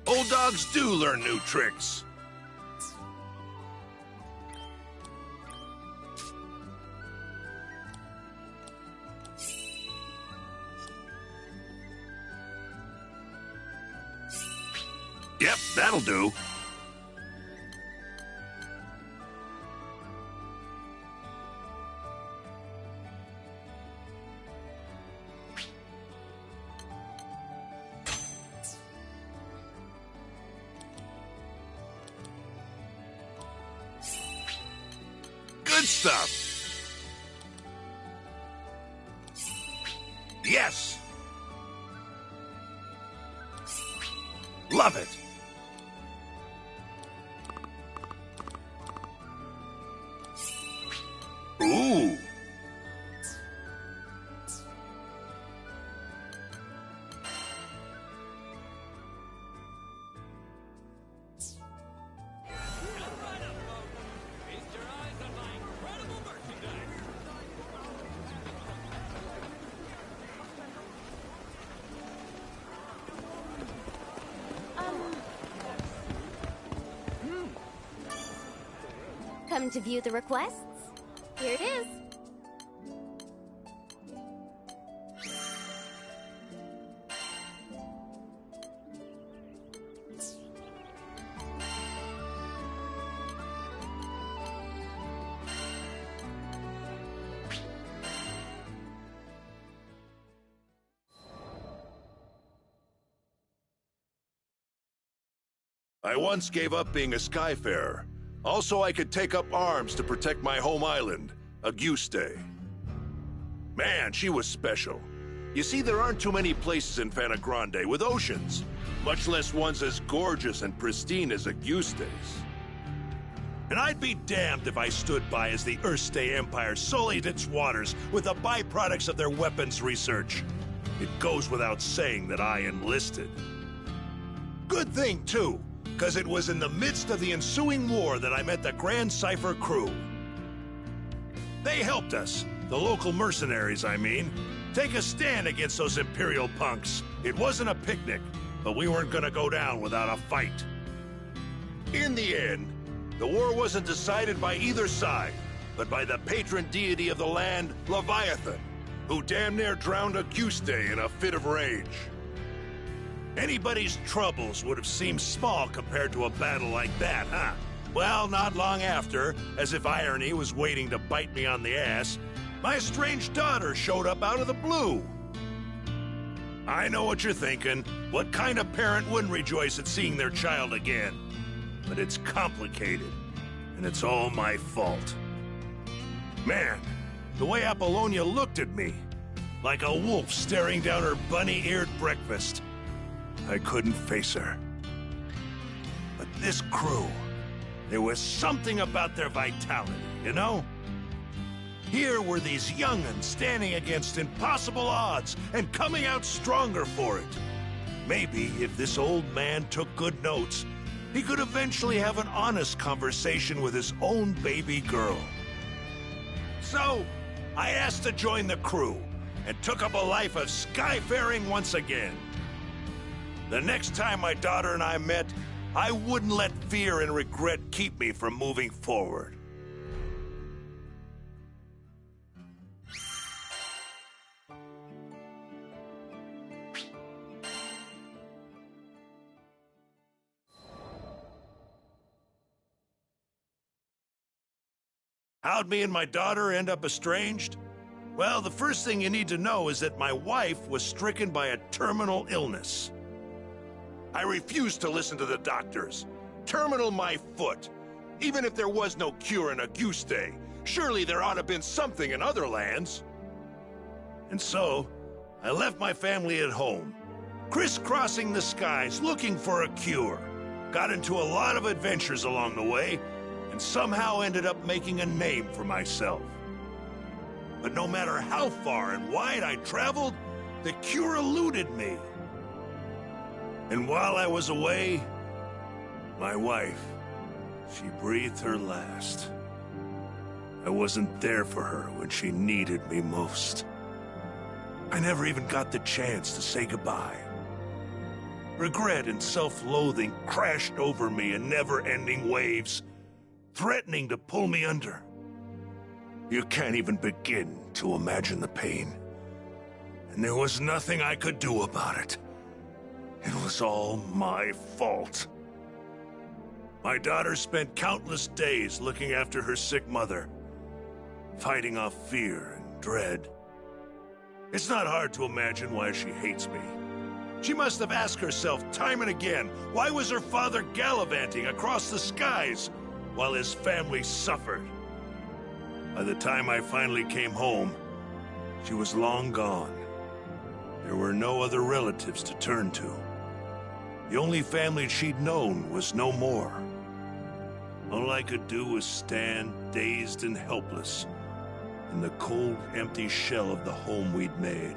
Old dogs do learn new tricks. Yep, that'll do. Good stuff. Yes. Love it. Ooh. Come to view the requests? Here it is. I once gave up being a skyfarer. Also, I could take up arms to protect my home island, Auguste. Man, she was special. You see, there aren't too many places in Fana Grande with oceans, much less ones as gorgeous and pristine as Auguste's. And I'd be damned if I stood by as the Erste Empire sullied its waters with the byproducts of their weapons research. It goes without saying that I enlisted. Good thing, too, because it was in the midst of the ensuing war that I met the Grand Cipher crew. They helped us, the local mercenaries, I mean, take a stand against those Imperial punks. It wasn't a picnic, but we weren't gonna go down without a fight. In the end, the war wasn't decided by either side, but by the patron deity of the land, Leviathan, who damn near drowned Auguste in a fit of rage. Anybody's troubles would have seemed small compared to a battle like that, huh? Well, not long after, as if irony was waiting to bite me on the ass, my estranged daughter showed up out of the blue. I know what you're thinking. What kind of parent wouldn't rejoice at seeing their child again? But it's complicated, and it's all my fault. Man, the way Apollonia looked at me, like a wolf staring down her bunny-eared breakfast. I couldn't face her. But this crew, there was something about their vitality, you know? Here were these young'uns standing against impossible odds and coming out stronger for it. Maybe if this old man took good notes, he could eventually have an honest conversation with his own baby girl. So, I asked to join the crew and took up a life of skyfaring once again. The next time my daughter and I met, I wouldn't let fear and regret keep me from moving forward. How'd me and my daughter end up estranged? Well, the first thing you need to know is that my wife was stricken by a terminal illness. I refused to listen to the doctors. Terminal my foot. Even if there was no cure in Auguste, surely there ought to have been something in other lands. And so, I left my family at home crisscrossing the skies looking for a cure. Got into a lot of adventures along the way, and somehow ended up making a name for myself. But no matter how far and wide I traveled, the cure eluded me. And while I was away, my wife, she breathed her last. I wasn't there for her when she needed me most. I never even got the chance to say goodbye. Regret and self-loathing crashed over me in never-ending waves, threatening to pull me under. You can't even begin to imagine the pain. And there was nothing I could do about it. It was all my fault. My daughter spent countless days looking after her sick mother, fighting off fear and dread. It's not hard to imagine why she hates me. She must have asked herself time and again, why was her father gallivanting across the skies while his family suffered? By the time I finally came home, she was long gone. There were no other relatives to turn to. The only family she'd known was no more. All I could do was stand, dazed and helpless, in the cold, empty shell of the home we'd made.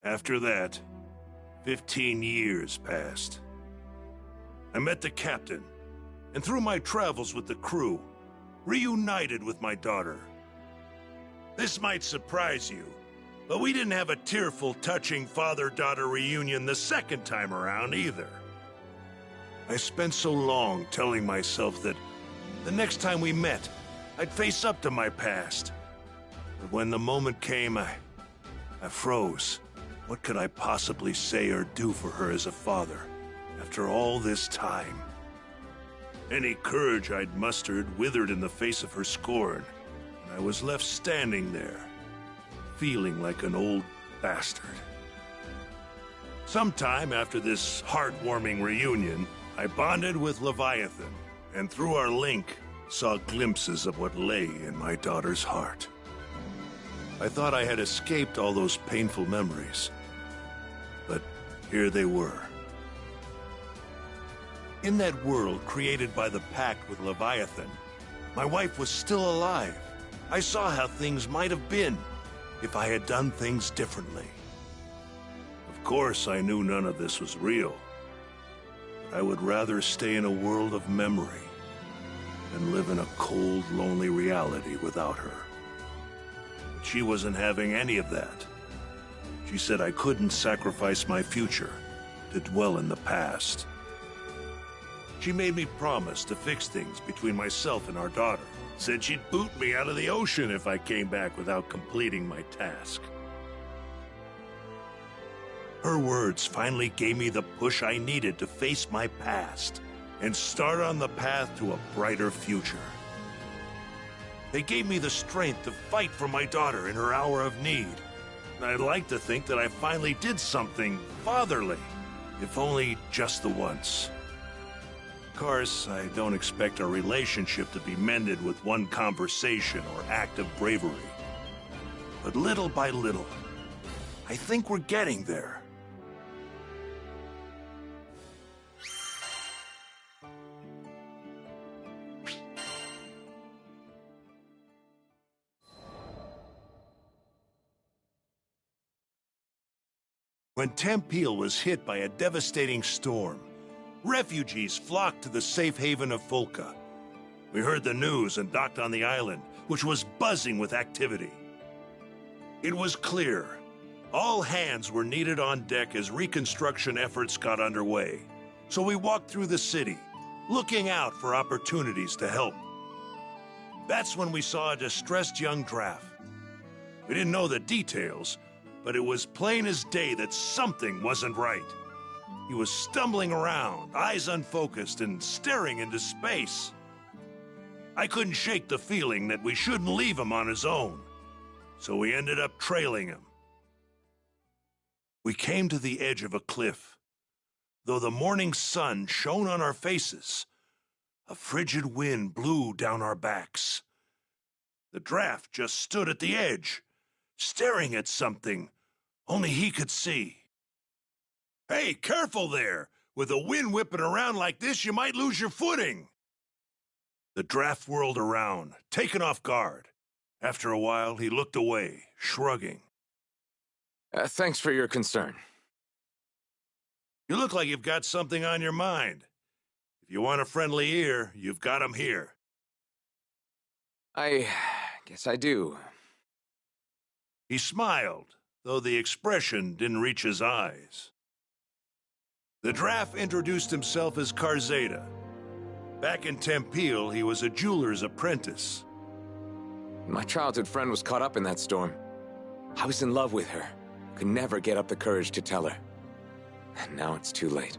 After that, 15 years passed. I met the captain, and through my travels with the crew, reunited with my daughter. This might surprise you, but we didn't have a tearful, touching father-daughter reunion the second time around either. I spent so long telling myself that the next time we met, I'd face up to my past. But when the moment came, I froze. What could I possibly say or do for her as a father, after all this time? Any courage I'd mustered withered in the face of her scorn, and I was left standing there, feeling like an old bastard. Sometime after this heartwarming reunion, I bonded with Leviathan, and through our link, saw glimpses of what lay in my daughter's heart. I thought I had escaped all those painful memories, but here they were. In that world created by the pact with Leviathan, my wife was still alive. I saw how things might have been if I had done things differently. Of course, I knew none of this was real. But I would rather stay in a world of memory than live in a cold, lonely reality without her. But she wasn't having any of that. She said I couldn't sacrifice my future to dwell in the past. She made me promise to fix things between myself and our daughter. Said she'd boot me out of the ocean if I came back without completing my task. Her words finally gave me the push I needed to face my past and start on the path to a brighter future. They gave me the strength to fight for my daughter in her hour of need. And I'd like to think that I finally did something fatherly, if only just the once. Of course, I don't expect our relationship to be mended with one conversation or act of bravery. But little by little, I think we're getting there. When Tempeal was hit by a devastating storm, refugees flocked to the safe haven of Folka. We heard the news and docked on the island, which was buzzing with activity. It was clear. All hands were needed on deck as reconstruction efforts got underway. So we walked through the city, looking out for opportunities to help. That's when we saw a distressed young draft. We didn't know the details, but it was plain as day that something wasn't right. He was stumbling around, eyes unfocused, and staring into space. I couldn't shake the feeling that we shouldn't leave him on his own, so we ended up trailing him. We came to the edge of a cliff, though the morning sun shone on our faces, a frigid wind blew down our backs. The draft just stood at the edge, staring at something only he could see. "Hey, careful there! With the wind whipping around like this, you might lose your footing!" The draft whirled around, taken off guard. After a while, he looked away, shrugging. Thanks for your concern. "You look like you've got something on your mind. If you want a friendly ear, you've got him here." I guess I do. He smiled, though the expression didn't reach his eyes. The draft introduced himself as Karzeda. Back in Tempeal, he was a jeweler's apprentice. My childhood friend was caught up in that storm. I was in love with her. Could never get up the courage to tell her. And now it's too late.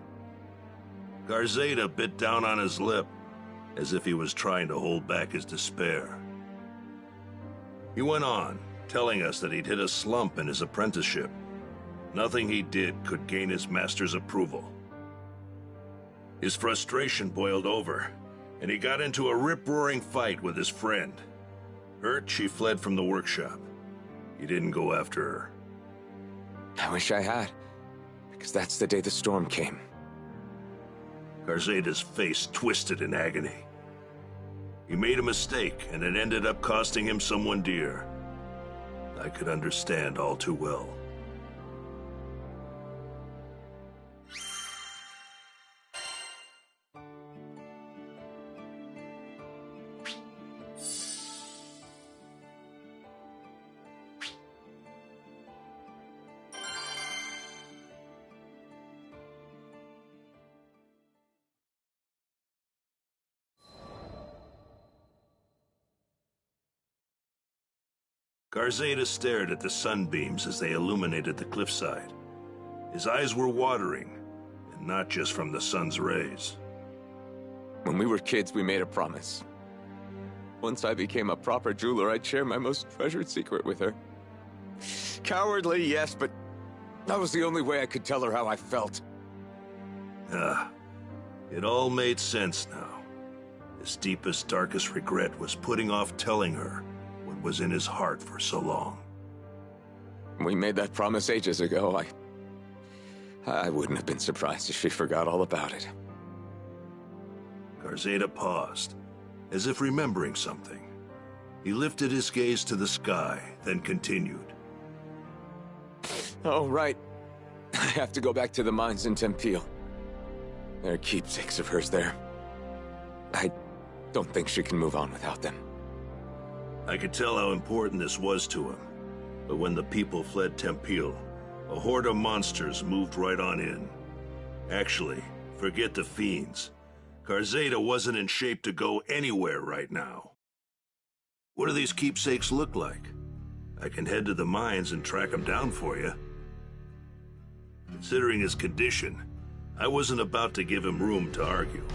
Karzeda bit down on his lip, as if he was trying to hold back his despair. He went on, telling us that he'd hit a slump in his apprenticeship. Nothing he did could gain his master's approval. His frustration boiled over, and he got into a rip-roaring fight with his friend. Hurt, she fled from the workshop. He didn't go after her. I wish I had, because that's the day the storm came. Karzeda's face twisted in agony. He made a mistake, and it ended up costing him someone dear. I could understand all too well. Karzeda stared at the sunbeams as they illuminated the cliffside. His eyes were watering, and not just from the sun's rays. When we were kids, we made a promise. Once I became a proper jeweler, I'd share my most treasured secret with her. Cowardly, yes, but that was the only way I could tell her how I felt. It all made sense now. His deepest, darkest regret was putting off telling her what was in his heart for so long. We made that promise ages ago. I wouldn't have been surprised if she forgot all about it. Karzeda paused, as if remembering something. He lifted his gaze to the sky, then continued. Oh, right. I have to go back to the mines in Tempeal. There are keepsakes of hers there. I don't think she can move on without them. I could tell how important this was to him, but when the people fled Tempeal, a horde of monsters moved right on in. Actually, forget the fiends. Karzeda wasn't in shape to go anywhere right now. What do these keepsakes look like? I can head to the mines and track them down for you. Considering his condition, I wasn't about to give him room to argue.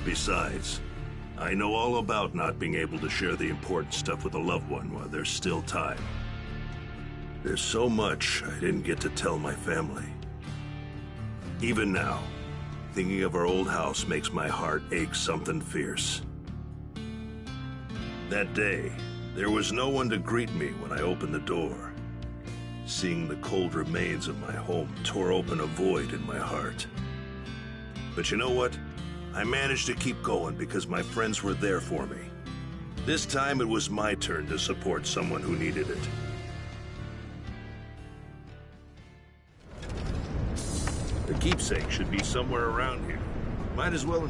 Besides, I know all about not being able to share the important stuff with a loved one while there's still time. There's so much I didn't get to tell my family. Even now, thinking of our old house makes my heart ache something fierce. That day, there was no one to greet me when I opened the door. Seeing the cold remains of my home tore open a void in my heart. But you know what? I managed to keep going because my friends were there for me. This time it was my turn to support someone who needed it. The keepsake should be somewhere around here. Might as well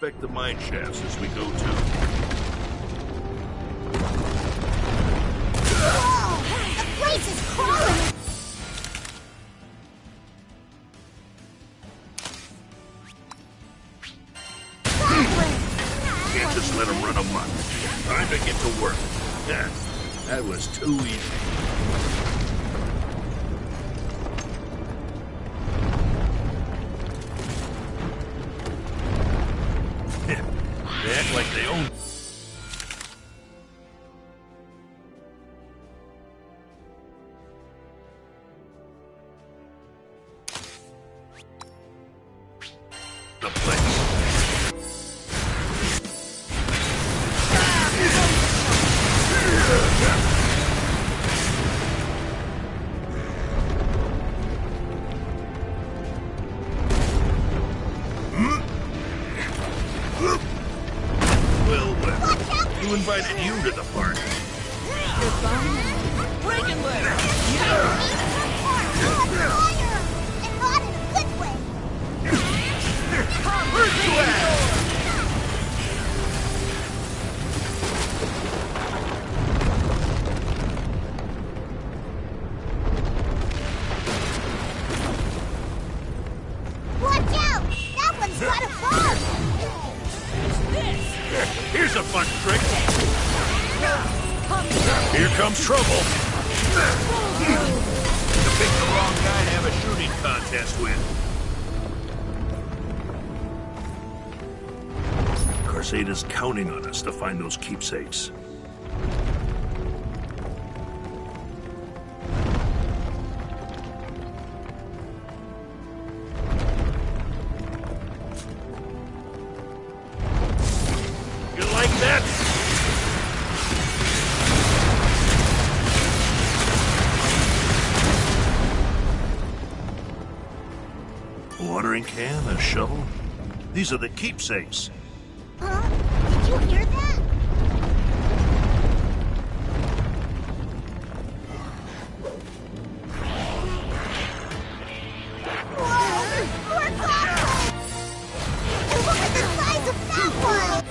inspect the mine shafts as we go too. Whoa! The place is crawling! Can't just let him run amok. Time to get to work. Yeah, that was too easy. They act like they own. The place. Well, who invited you to the party? Breaking leg! And not in a good way! Where'd you at? Watch out! That one's got a bomb! Here's a fun trick. Here comes trouble. You picked the wrong guy to have a shooting contest with. Carzada's counting on us to find those keepsakes. You like that? Watering can, a shovel? These are the keepsakes. Huh? Did you hear that? Whoa! More goblins! And look at the size of that one!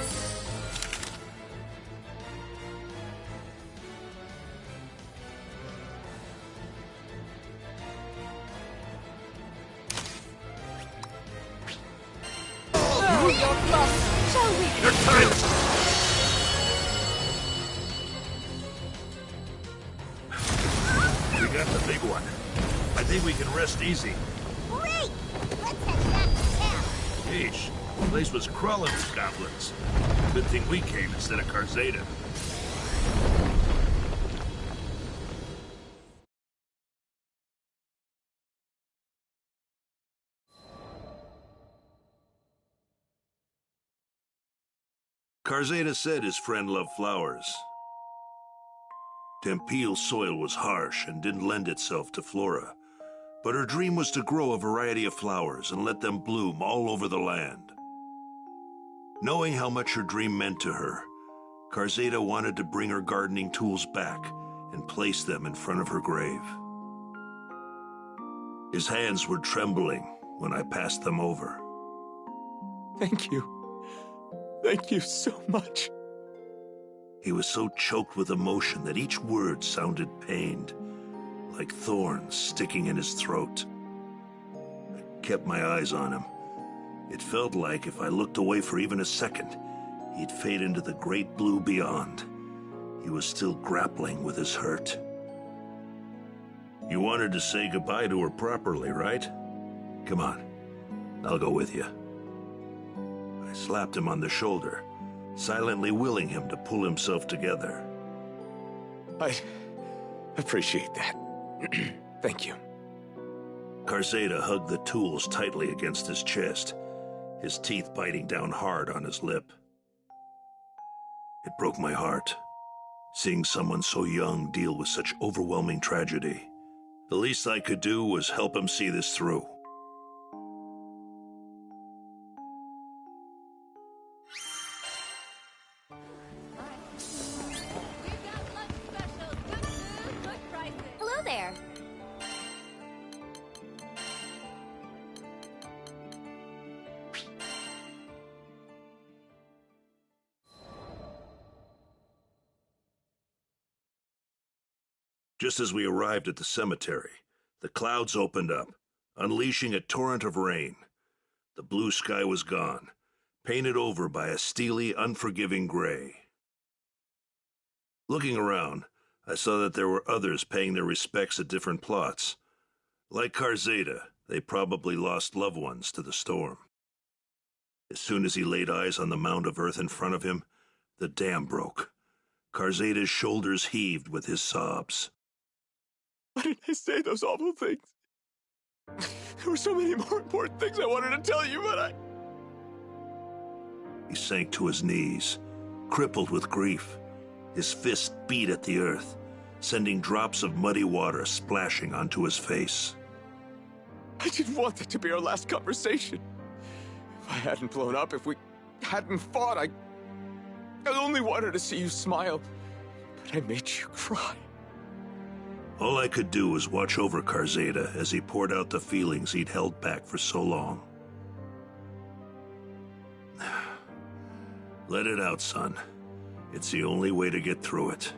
Shall we? They're tired. We got the big one. I think we can rest easy. Great! Let's head back to town. Yeesh, the place was crawling with goblins. Good thing we came instead of Carzada. Carzada said his friend loved flowers. Tempeal's soil was harsh and didn't lend itself to flora, but her dream was to grow a variety of flowers and let them bloom all over the land. Knowing how much her dream meant to her, Carzada wanted to bring her gardening tools back and place them in front of her grave. His hands were trembling when I passed them over. Thank you. Thank you so much. He was so choked with emotion that each word sounded pained, like thorns sticking in his throat. I kept my eyes on him. It felt like if I looked away for even a second, he'd fade into the great blue beyond. He was still grappling with his hurt. You wanted to say goodbye to her properly, right? Come on, I'll go with you. I slapped him on the shoulder, silently willing him to pull himself together. I appreciate that. Thank you. Carzada hugged the tools tightly against his chest, his teeth biting down hard on his lip. It broke my heart, seeing someone so young deal with such overwhelming tragedy. The least I could do was help him see this through. Hello there. Just as we arrived at the cemetery, the clouds opened up, unleashing a torrent of rain. The blue sky was gone, painted over by a steely, unforgiving gray. Looking around, I saw that there were others paying their respects at different plots. Like Karzeda, they probably lost loved ones to the storm. As soon as he laid eyes on the mound of earth in front of him, the dam broke. Karzeda's shoulders heaved with his sobs. Why did I say those awful things? There were so many more important things I wanted to tell you, but He sank to his knees, crippled with grief. His fist beat at the earth, sending drops of muddy water splashing onto his face. I didn't want that to be our last conversation. If I hadn't blown up, if we hadn't fought, I only wanted to see you smile, but I made you cry. All I could do was watch over Karzeda as he poured out the feelings he'd held back for so long. Let it out, son. It's the only way to get through it.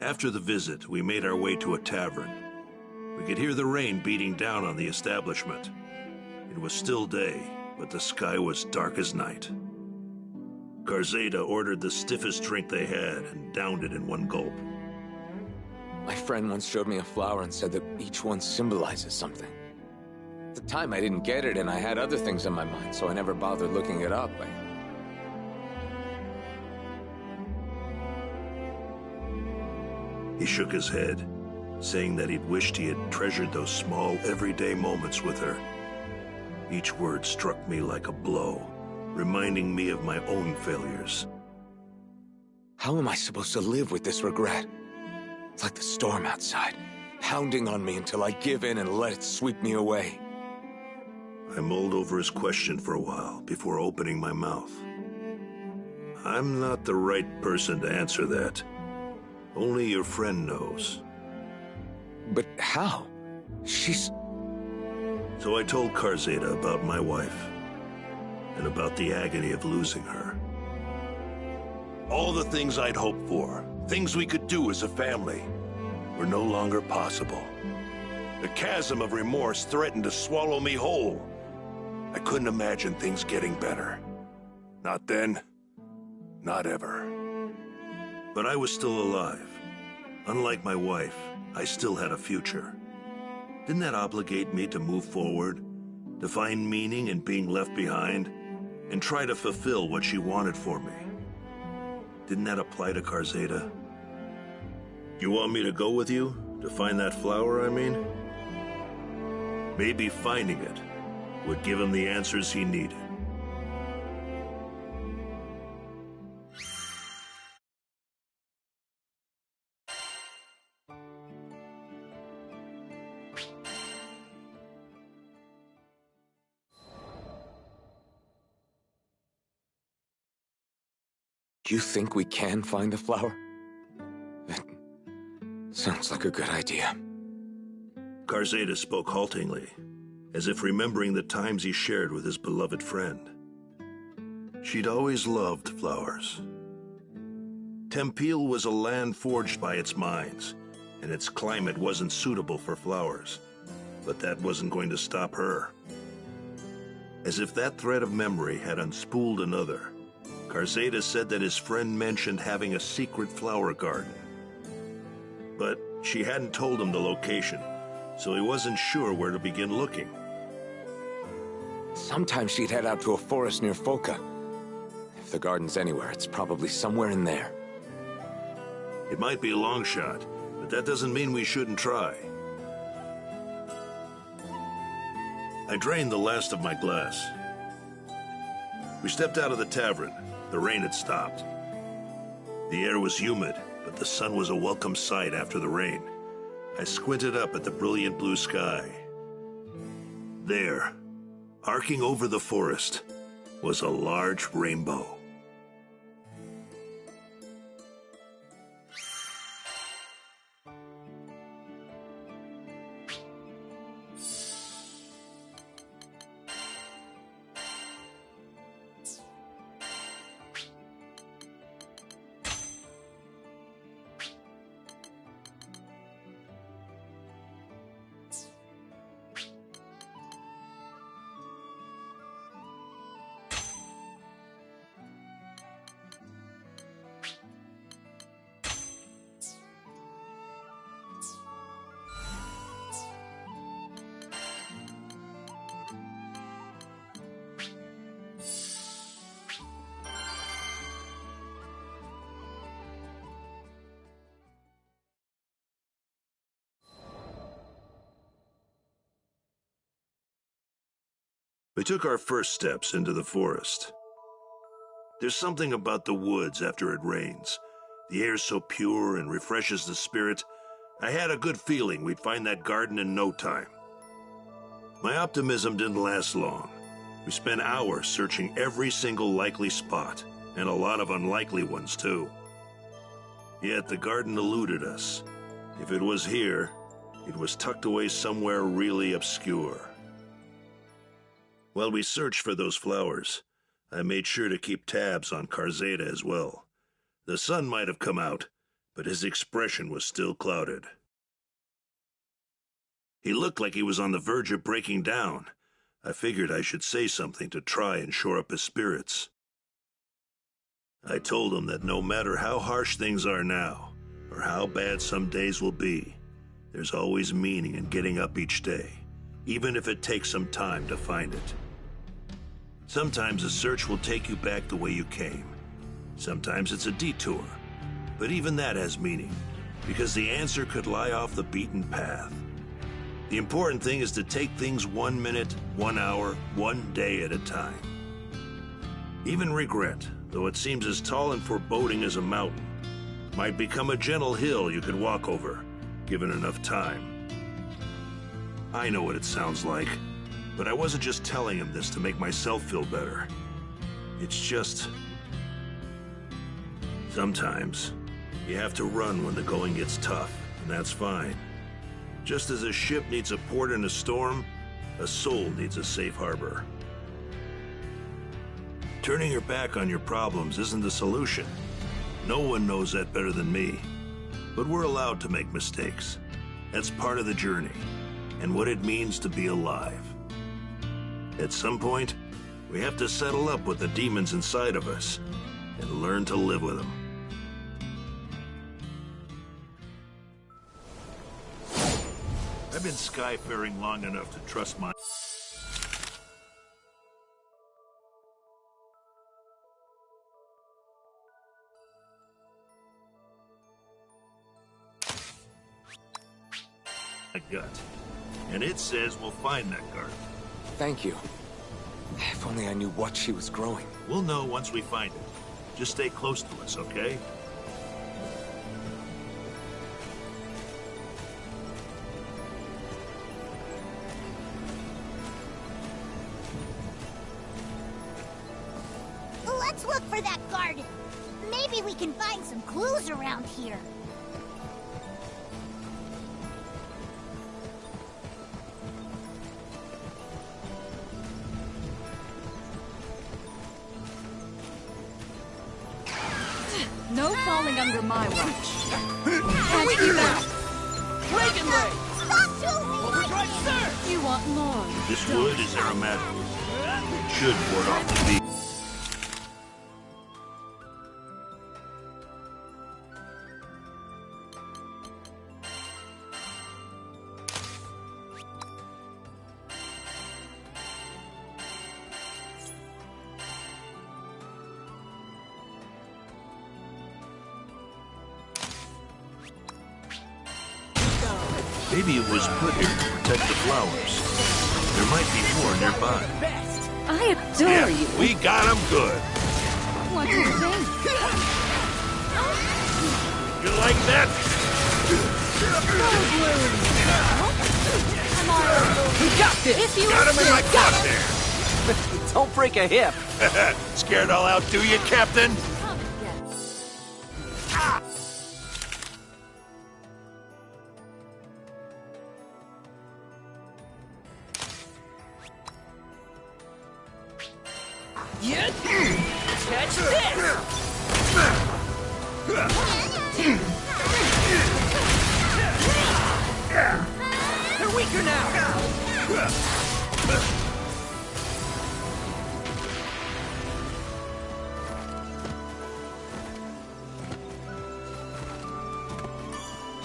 After the visit, we made our way to a tavern. We could hear the rain beating down on the establishment. It was still day, but the sky was dark as night. Karzeda ordered the stiffest drink they had and downed it in one gulp. My friend once showed me a flower and said that each one symbolizes something. At the time, I didn't get it, and I had other things in my mind, so I never bothered looking it up. He shook his head, saying that he'd wished he had treasured those small, everyday moments with her. Each word struck me like a blow, reminding me of my own failures. How am I supposed to live with this regret? It's like the storm outside, pounding on me until I give in and let it sweep me away. I mulled over his question for a while before opening my mouth. I'm not the right person to answer that. Only your friend knows. But how? She's... So I told Karzeda about my wife, and about the agony of losing her. All the things I'd hoped for, things we could do as a family, were no longer possible. The chasm of remorse threatened to swallow me whole. I couldn't imagine things getting better. Not then, not ever. But I was still alive. Unlike my wife, I still had a future. Didn't that obligate me to move forward, to find meaning in being left behind, and try to fulfill what she wanted for me? Didn't that apply to Karzeda? You want me to go with you? To find that flower, I mean? Maybe finding it would give him the answers he needed. Do you think we can find the flower? That sounds like a good idea. Karzeda spoke haltingly, as if remembering the times he shared with his beloved friend. She'd always loved flowers. Tempeal was a land forged by its mines, and its climate wasn't suitable for flowers. But that wasn't going to stop her. As if that thread of memory had unspooled another, Karzeda said that his friend mentioned having a secret flower garden. But she hadn't told him the location, so he wasn't sure where to begin looking. Sometimes she'd head out to a forest near Foka. If the garden's anywhere, it's probably somewhere in there. It might be a long shot, but that doesn't mean we shouldn't try. I drained the last of my glass. We stepped out of the tavern. The rain had stopped. The air was humid, but the sun was a welcome sight after the rain. I squinted up at the brilliant blue sky. There, arcing over the forest, was a large rainbow. We took our first steps into the forest. There's something about the woods after it rains. The air's so pure and refreshes the spirit. I had a good feeling we'd find that garden in no time. My optimism didn't last long. We spent hours searching every single likely spot, and a lot of unlikely ones too. Yet the garden eluded us. If it was here, it was tucked away somewhere really obscure. While we searched for those flowers, I made sure to keep tabs on Karzeda as well. The sun might have come out, but his expression was still clouded. He looked like he was on the verge of breaking down. I figured I should say something to try and shore up his spirits. I told him that no matter how harsh things are now, or how bad some days will be, there's always meaning in getting up each day, even if it takes some time to find it. Sometimes a search will take you back the way you came. Sometimes it's a detour, but even that has meaning, because the answer could lie off the beaten path. The important thing is to take things 1 minute, 1 hour, 1 day at a time. Even regret, though it seems as tall and foreboding as a mountain, might become a gentle hill you could walk over, given enough time. I know what it sounds like, but I wasn't just telling him this to make myself feel better. It's just... sometimes, you have to run when the going gets tough, and that's fine. Just as a ship needs a port in a storm, a soul needs a safe harbor. Turning your back on your problems isn't the solution. No one knows that better than me. But we're allowed to make mistakes. That's part of the journey, and what it means to be alive. At some point, we have to settle up with the demons inside of us and learn to live with them. I've been skyfaring long enough to trust my... gut. And it says we'll find that garden. Thank you. If only I knew what she was growing. We'll know once we find it. Just stay close to us, okay? Let's look for that garden. Maybe we can find some clues around here. No falling under my watch. Can't do that. Dragon Ray! Stop shooting! Overdrive, sir! You want more? This wood is aromatic. It should ward off the beast. Maybe it was put here to protect the flowers. There might be more nearby. I adore you. We got them good. What do you think? You like that? We got this. If you Got him in my crosshair. Don't break a hip. Scared I'll outdo you, Captain? Catch this! They're weaker now!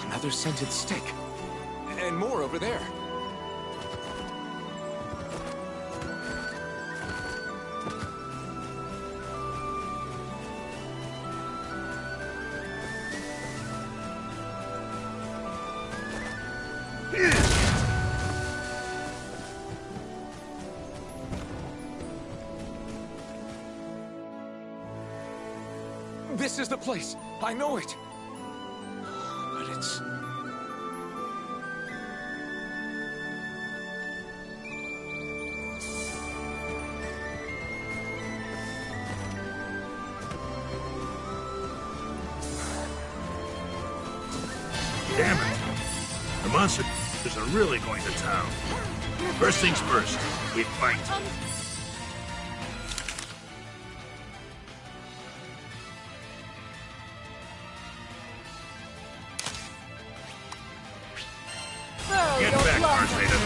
Another scented stick. And more over there. This is the place. I know it. But it's... Damn it. The monsters are really going to town. First things first, we fight. Get back, Darth Vader.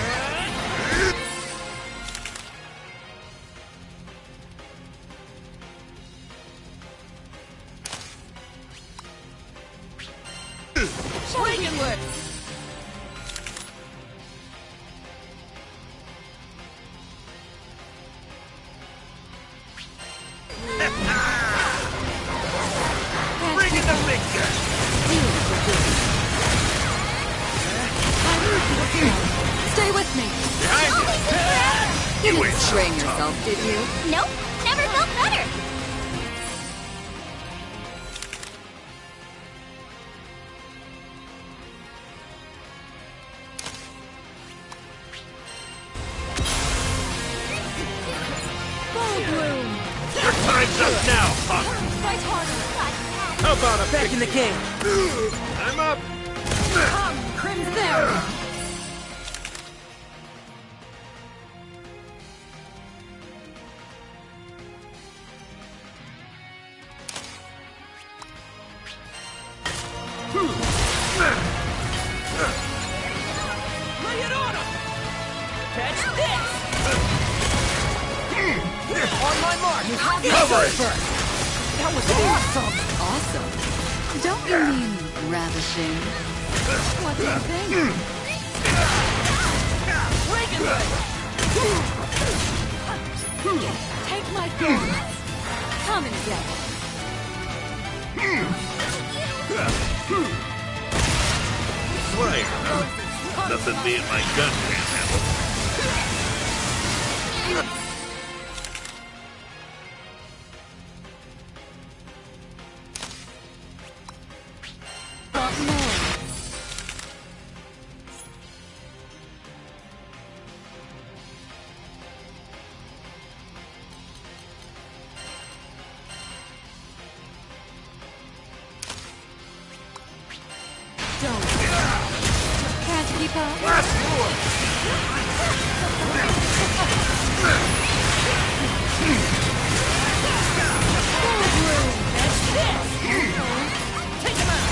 Bring in the big gun. Stay with me. Behind you. You didn't strain yourself, did you? Nope, never felt better. Your time's up now, punk. Fight harder. How about a Back in the game. I'm up. Come, Crimson. There. Lay it on him! Catch this! On my mark! Cover it. That was awesome! Awesome. Don't you mean ravishing? What do you think? Take my thorns. Come and get it. Right, huh? Nothing me and my gun can't handle. Want more? Don't. Can't keep up. Last move. Catch this! Take him out!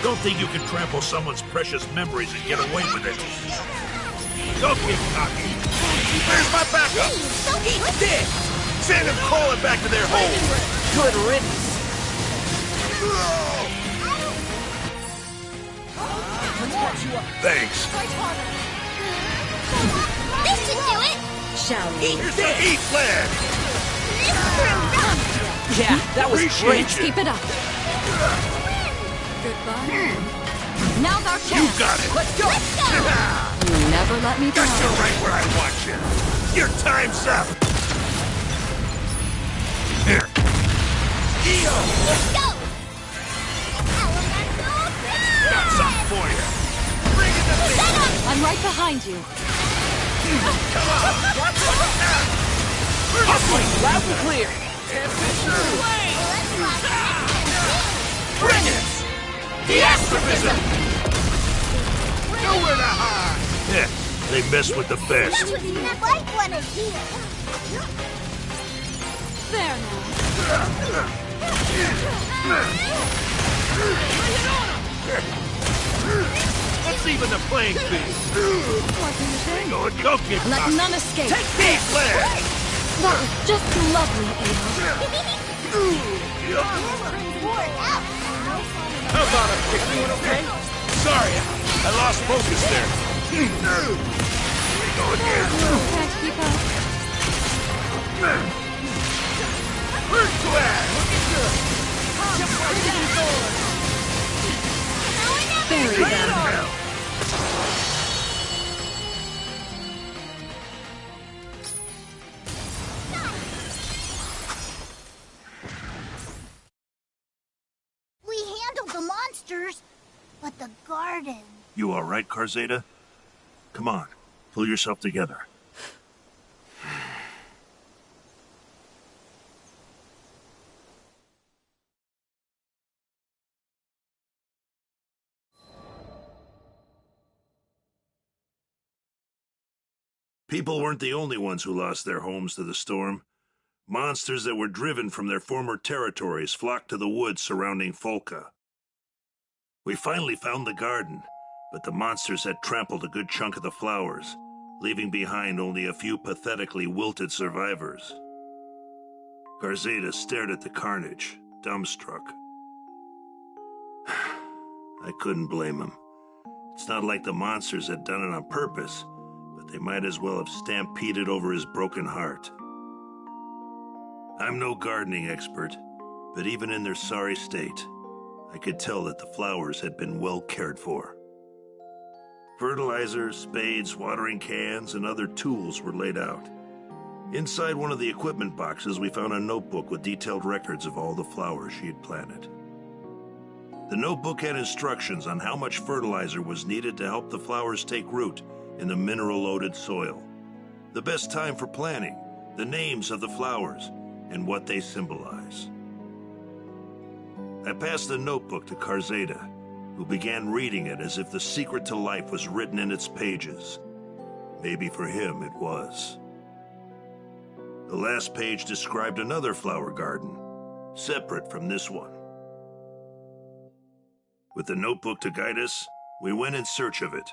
Don't think you can trample someone's precious memories and get away with it. Don't get cocky. Where's my backup? Eat this! Send them crawling back to their hole. Good riddance! Let's patch you up. Thanks. This should do it. Shall we? Eat Here's this! the eat flag. Yeah, that was Appreciate great! you. Keep it up. Goodbye. Now's our You chance. got it. Let's go! You never let me Got down. you right where I want you. Your time's up. Here. Eo. Let's go. Got something for you. Bring it to me. I'm right behind you. Come on. Loud and clear! Bring it. The astrophism. Nowhere to hide. Yeah, they mess with the best. That like one is here. There now. Let's even the playing field. What do you think? Go get Let cocky. none escape. Take these flags. That was just lovely, Ava. How about a pick? Doing okay? Sorry, I lost focus there. Go again. Can't keep up. First class. Very Bring it good. on. garden. You all right, Karzeda? Come on, pull yourself together. People weren't the only ones who lost their homes to the storm. Monsters that were driven from their former territories flocked to the woods surrounding Folka. We finally found the garden, but the monsters had trampled a good chunk of the flowers, leaving behind only a few pathetically wilted survivors. Karzeda stared at the carnage, dumbstruck. I couldn't blame him. It's not like the monsters had done it on purpose, but they might as well have stampeded over his broken heart. I'm no gardening expert, but even in their sorry state, I could tell that the flowers had been well cared for. Fertilizer, spades, watering cans, and other tools were laid out. Inside one of the equipment boxes, we found a notebook with detailed records of all the flowers she had planted. The notebook had instructions on how much fertilizer was needed to help the flowers take root in the mineral-loaded soil, the best time for planting, the names of the flowers, and what they symbolize. I passed the notebook to Karzeda, who began reading it as if the secret to life was written in its pages. Maybe for him it was. The last page described another flower garden, separate from this one. With the notebook to guide us, we went in search of it.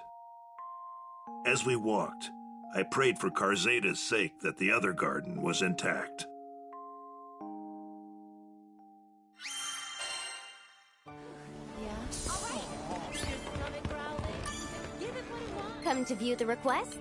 As we walked, I prayed for Karzeda's sake that the other garden was intact. Come to view the requests?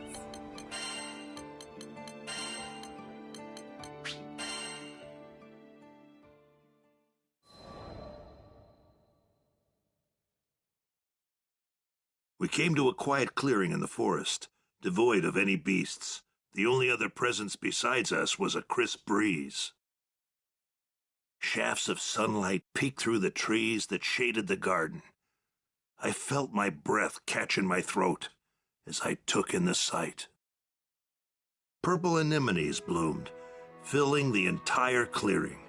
We came to a quiet clearing in the forest, devoid of any beasts. The only other presence besides us was a crisp breeze. Shafts of sunlight peeked through the trees that shaded the garden. I felt my breath catch in my throat as I took in the sight. Purple anemones bloomed, filling the entire clearing.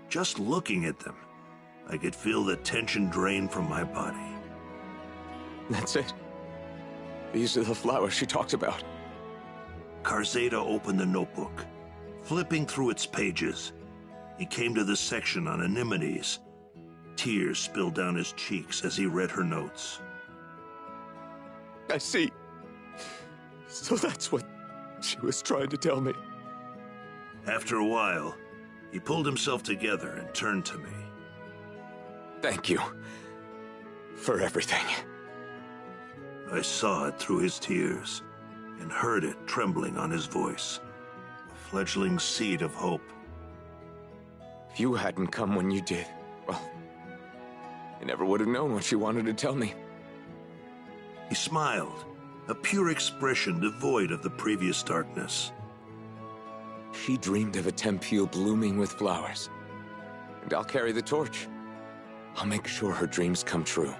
Just looking at them, I could feel the tension drain from my body. That's it. These are the flowers she talked about. Karzeda opened the notebook. Flipping through its pages, he came to the section on anemones. Tears spilled down his cheeks as he read her notes. I see. So that's what she was trying to tell me. After a while, he pulled himself together and turned to me. Thank you for everything. I saw it through his tears and heard it trembling on his voice, a fledgling seed of hope. If you hadn't come when you did, well, I never would have known what she wanted to tell me. He smiled, a pure expression devoid of the previous darkness. She dreamed of a Tempule blooming with flowers, and I'll carry the torch. I'll make sure her dreams come true.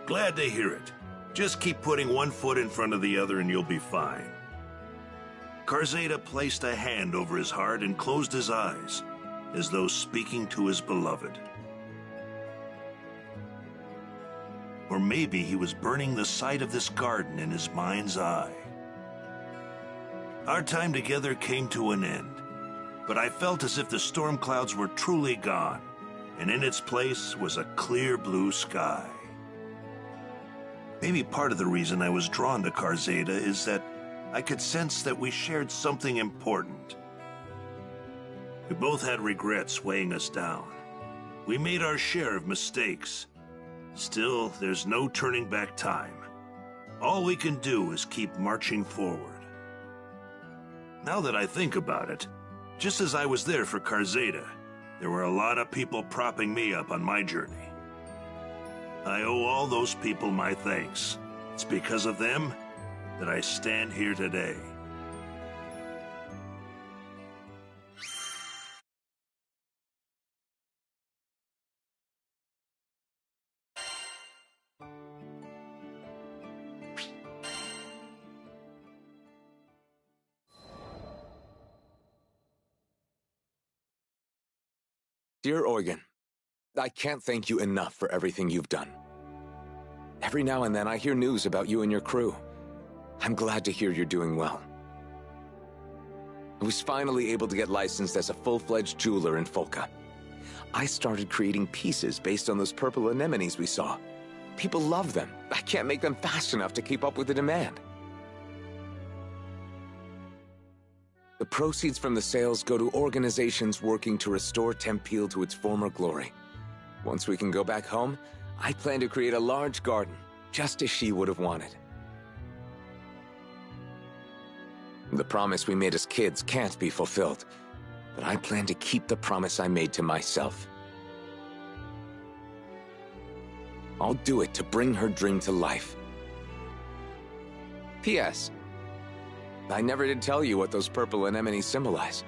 Glad to hear it. Just keep putting one foot in front of the other and you'll be fine. Karzeda placed a hand over his heart and closed his eyes, as though speaking to his beloved. Or maybe he was burning the sight of this garden in his mind's eye. Our time together came to an end, but I felt as if the storm clouds were truly gone, and in its place was a clear blue sky. Maybe part of the reason I was drawn to Karzeda is that I could sense that we shared something important. We both had regrets weighing us down. We made our share of mistakes. Still, there's no turning back time. All we can do is keep marching forward. Now that I think about it, just as I was there for Karzeda, there were a lot of people propping me up on my journey. I owe all those people my thanks. It's because of them that I stand here today. Dear Eugen, I can't thank you enough for everything you've done. Every now and then I hear news about you and your crew. I'm glad to hear you're doing well. I was finally able to get licensed as a full-fledged jeweler in Folka. I started creating pieces based on those purple anemones we saw. People love them. I can't make them fast enough to keep up with the demand. The proceeds from the sales go to organizations working to restore Tempeal to its former glory. Once we can go back home, I plan to create a large garden, just as she would have wanted. The promise we made as kids can't be fulfilled, but I plan to keep the promise I made to myself. I'll do it to bring her dream to life. P.S. I never did tell you what those purple anemones symbolize.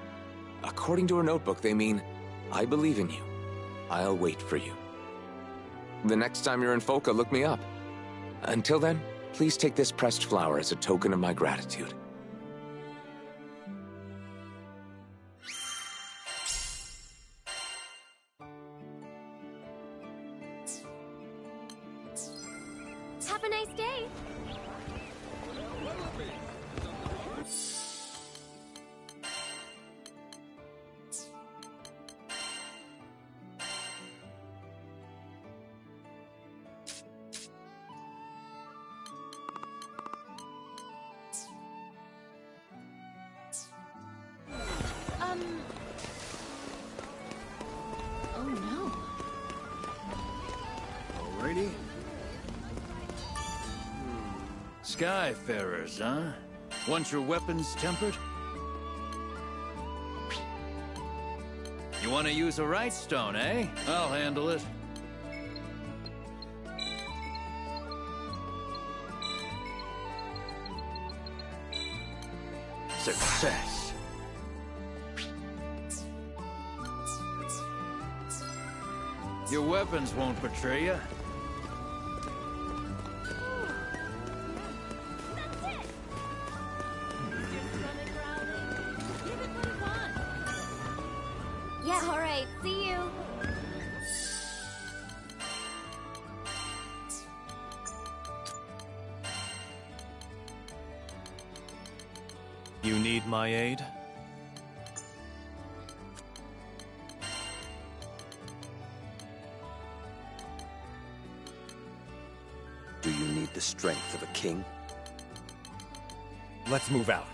According to her notebook, they mean, I believe in you. I'll wait for you. The next time you're in Folka, look me up. Until then, please take this pressed flower as a token of my gratitude. Have a nice day. Oh no. Alrighty. Skyfarers, huh? Want your weapons tempered? You want to use a right stone, eh? I'll handle it. Success. Your weapons won't betray you. Yeah, alright. See you. You need my aid? Do you need the strength of a king? Let's move out.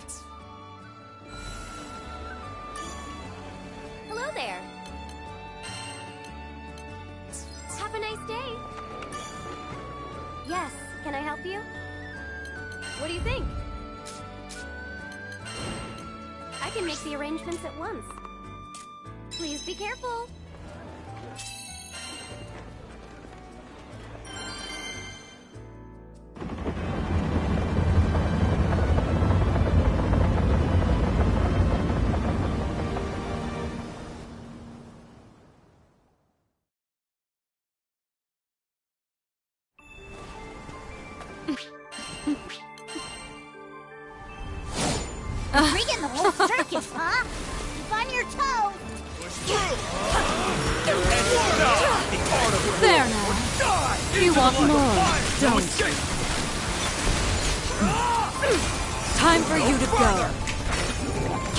Hello there. Have a nice day. Yes, can I help you? What do you think? I can make the arrangements at once. Please be careful. Bringing the whole circus, huh? Keep on your toes. There now. You want more, don't you? Time for you to go.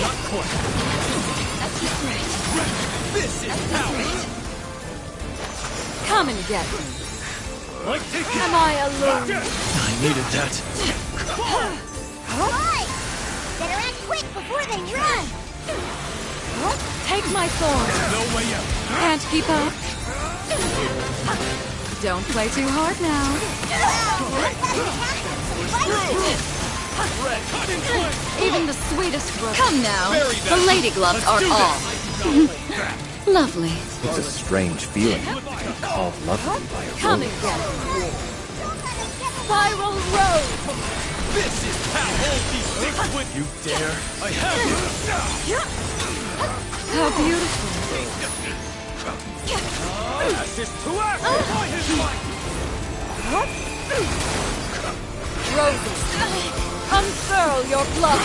Not quite. That's great. This is power. Come and get me. Like taking. Am I alone? I needed that. Right. Better act quick before they run. Take my sword. No way out. Can't keep up. Don't play too hard now. Even the sweetest brook. Come now. The lady gloves are all. Lovely. It's a strange feeling to be called lovely by a Come woman. and get it. Spiral Road. This is how all these things with you dare. I have you. How beautiful. Ashes to ashes by his might. Roses, unfurl your blood.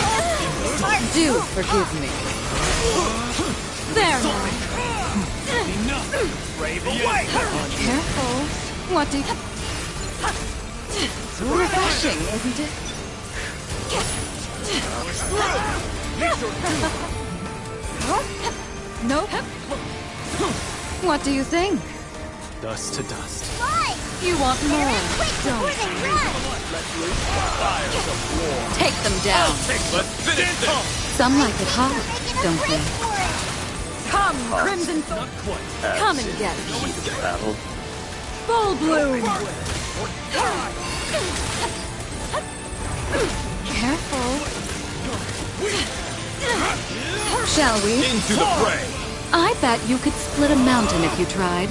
Do forgive me. There now. Enough. Brave away! Careful. What do you... Refreshing, isn't it? Nope. What do you think? Dust to dust. Fly! You want more? Quick before Don't. they run! Take them down. Let's finish this! Some like it hot, Making a don't break they? for it! Come, Crimson Thorn. Come and get it. Heat of battle. Full bloom. Careful. Shall we? Into the fray! I bet you could split a mountain if you tried.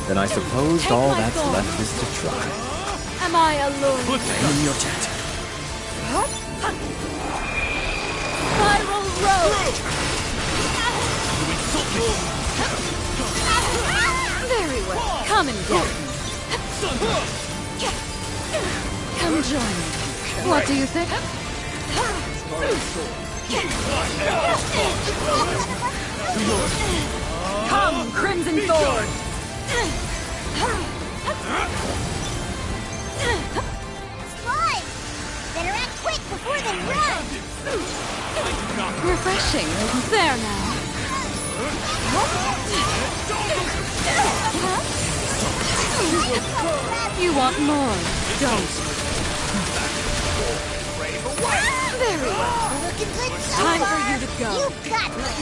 Then I suppose Take all my that's thorn. left is to try. Am I alone? Put them in your tent. Spiral road. Very well. Come and get me. Come join me. What do you think? Come, Crimson Thorn. Fly! Better act quick before they run! Refreshing, isn't there now? You want more, don't you? Very well. Looking good so Time far. for you to go. You got this!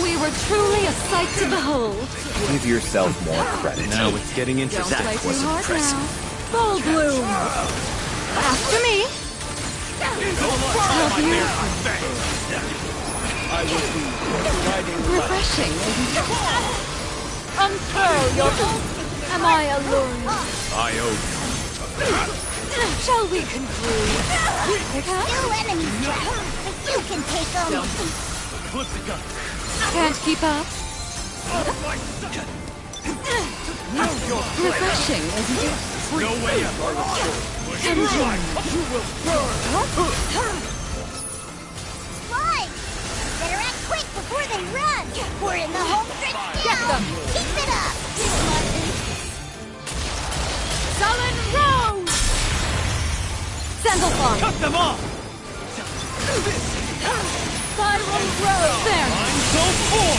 We were truly a sight to behold. Give yourself more credit. Now it's getting into Don't that play too was hard impressive. now. Full bloom. After me. Help you. Refreshing, isn't it? Unfurl your... Am I alone? I owe Shall we conclude? Pick up? Two enemies left, but you can take them! you. Flip the gun. Can't keep up? Refreshing, isn't it? No way out. Come join me. Fly! Better act quick before they run! We're in the home stretch now! Get them. Keep it up! Sullen Rose! Sandalphon! Cut them off! Spiral Rose! There! I'm so full!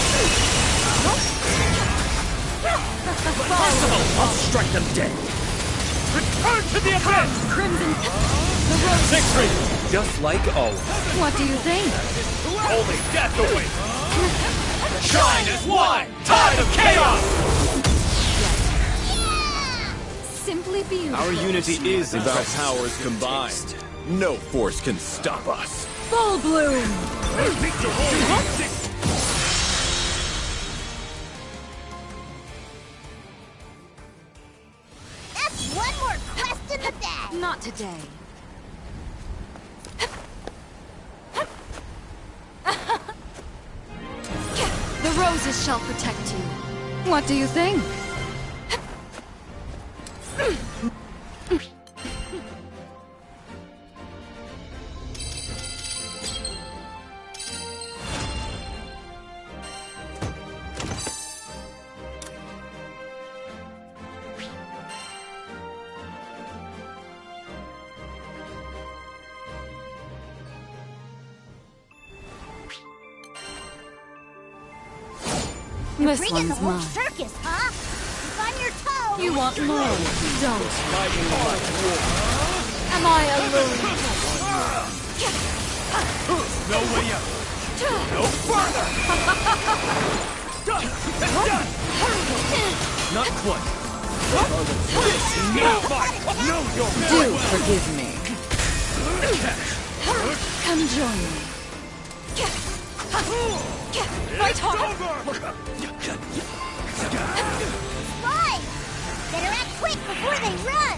I'll strike them dead! Return to the abyss! Crimson! The Rose! Victory! Just like always. What do you think? Only death awaits! Shine as one! Tide of chaos! Simply beautiful. Our unity is as our powers combined. No force can stop us. Full bloom! That's one more quest in the bag! Not today. The roses shall protect you. What do you think? This Bringing the one's whole mine. circus, huh? Keep on your toes! You want more? Don't. Am I alone? No way out. No further! Not quite. No, Do forgive me. Come join me. Fight hard! Fly! Better act quick before they run!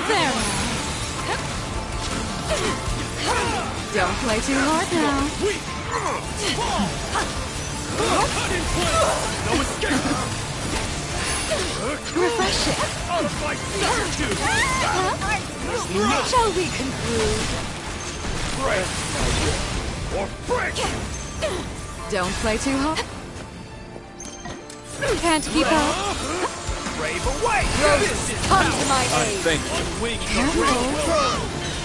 There now. Don't play too hard now. No escape! Refreshing. I'll fight substitute! Shall we conclude? Break! Or break! Don't play too hard. Can't keep up. Brave away! Roses, come to my aid. Thank you.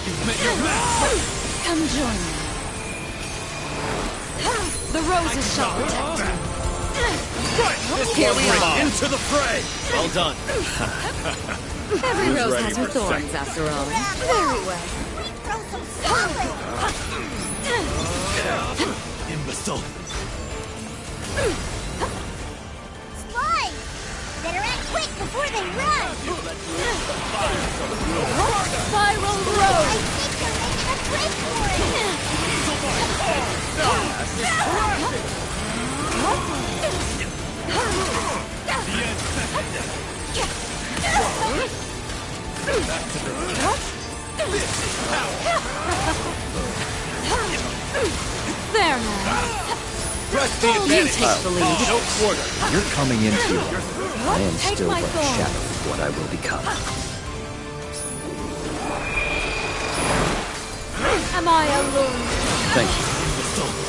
You've met your match. Come join me. The roses shall protect you. Here we are. Into the fray! Well done. Every rose has her thorns, after all. Very well. Throw some solid. Imbecile. Slide! Better act quick before they run! Spiral I Rose! think they're making a break for There now. Press the You advantage. take the lead. No quarter. You're coming into your own. I am Take still my but a thorn. shadow of what I will become. Am I alone? Thank you.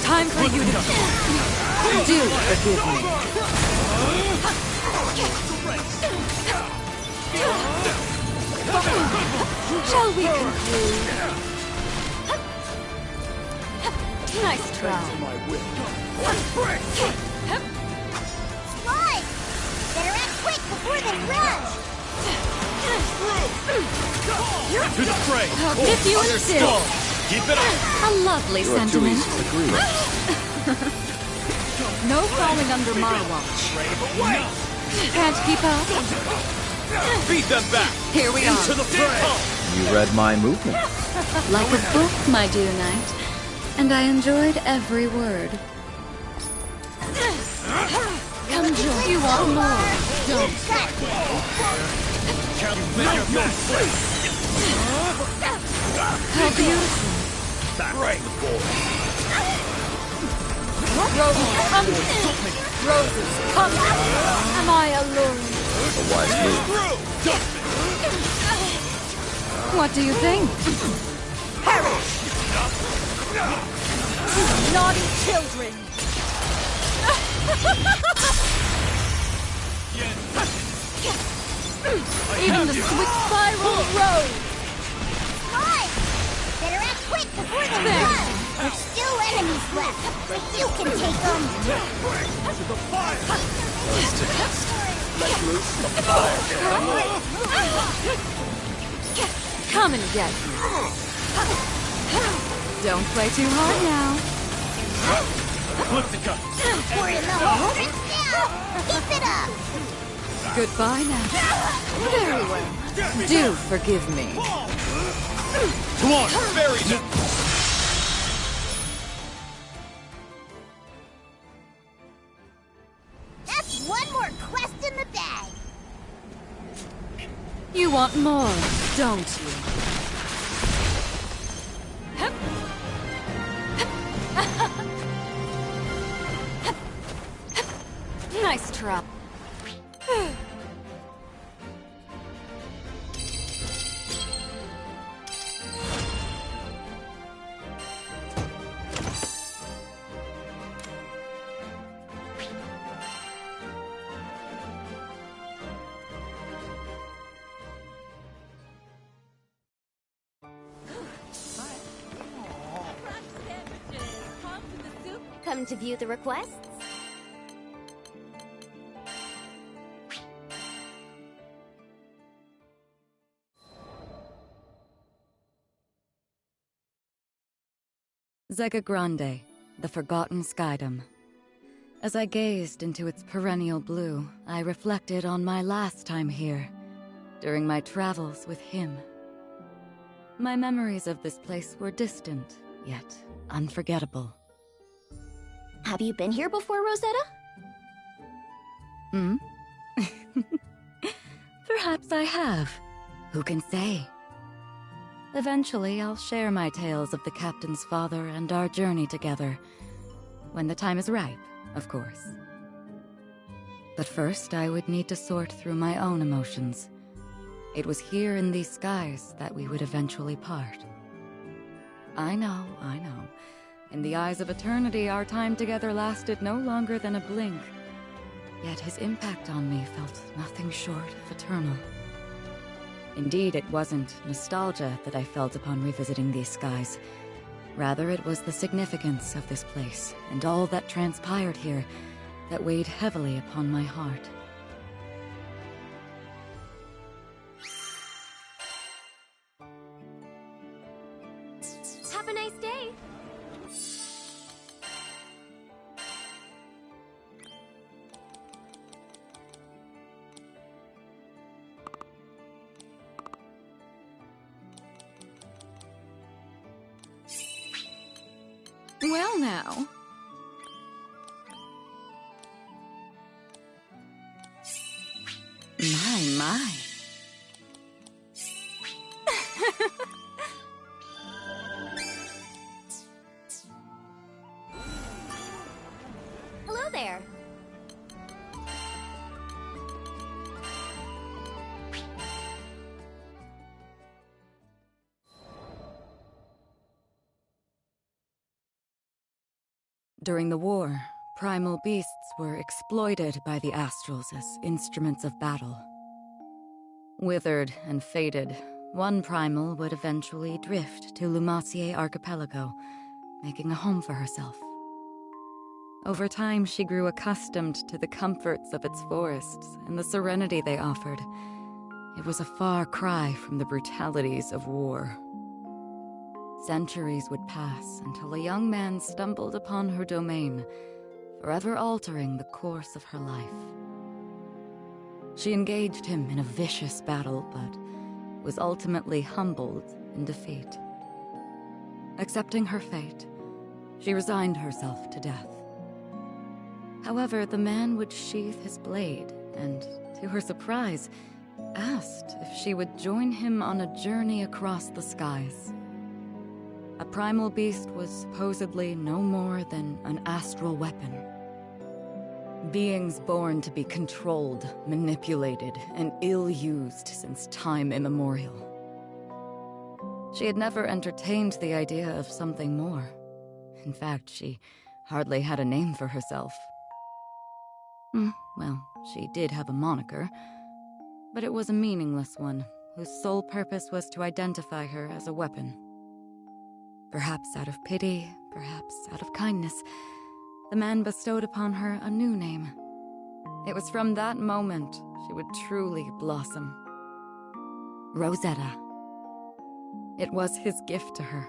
Time for you to do forgive me. Shall we conclude? Nice try. Slide! Better act quick before they run! To the fray. I'll give you a still. Keep it up. A lovely You are too sentiment. easy to agree with. No falling under my watch. Can't keep up. Beat them back. Here we Into are. the fray. You read my movement. Like a book, my dear knight. And I enjoyed every word. Come join. You want more? Don't. You've met your match. How beautiful. Right. Roses, come. Roses, come. Am I alone? A wise move. What do you think? Naughty children! Even the swift spiral rose! Slide! Better act quick before they There. run! There's still enemies left, but you can take them! Come and get me. Don't play too hard now. Flip the cut. We're in the home stretch now! Keep it up! Goodbye now. Very well. Do forgive me. Come on, bury them. That's one more quest in the bag! You want more, don't you? Nice try. Come to view the requests? Zega Grande, the forgotten skydom. As I gazed into its perennial blue, I reflected on my last time here, during my travels with him. My memories of this place were distant, yet unforgettable. Have you been here before, Rosetta? Hmm? Perhaps I have. Who can say? Eventually, I'll share my tales of the captain's father and our journey together. When the time is ripe, of course. But first, I would need to sort through my own emotions. It was here in these skies that we would eventually part. I know. In the eyes of eternity, our time together lasted no longer than a blink. yet his impact on me felt nothing short of eternal. Indeed, it wasn't nostalgia that I felt upon revisiting these skies. Rather, it was the significance of this place and all that transpired here that weighed heavily upon my heart. Have a nice day. Well now. My. Hello there. During the war, primal beasts were exploited by the Astrals as instruments of battle. Withered and faded, one primal would eventually drift to Lumacier Archipelago, making a home for herself. Over time, she grew accustomed to the comforts of its forests and the serenity they offered. It was a far cry from the brutalities of war. Centuries would pass until a young man stumbled upon her domain, forever altering the course of her life. She engaged him in a vicious battle, but was ultimately humbled in defeat. Accepting her fate, she resigned herself to death. However, the man would sheath his blade and, to her surprise, asked if she would join him on a journey across the skies. A primal beast was supposedly no more than an astral weapon. Beings born to be controlled, manipulated, and ill-used since time immemorial. She had never entertained the idea of something more. In fact, she hardly had a name for herself. Well, she did have a moniker, but it was a meaningless one, whose sole purpose was to identify her as a weapon. Perhaps out of pity, perhaps out of kindness, the man bestowed upon her a new name. It was from that moment she would truly blossom. Rosetta. It was his gift to her,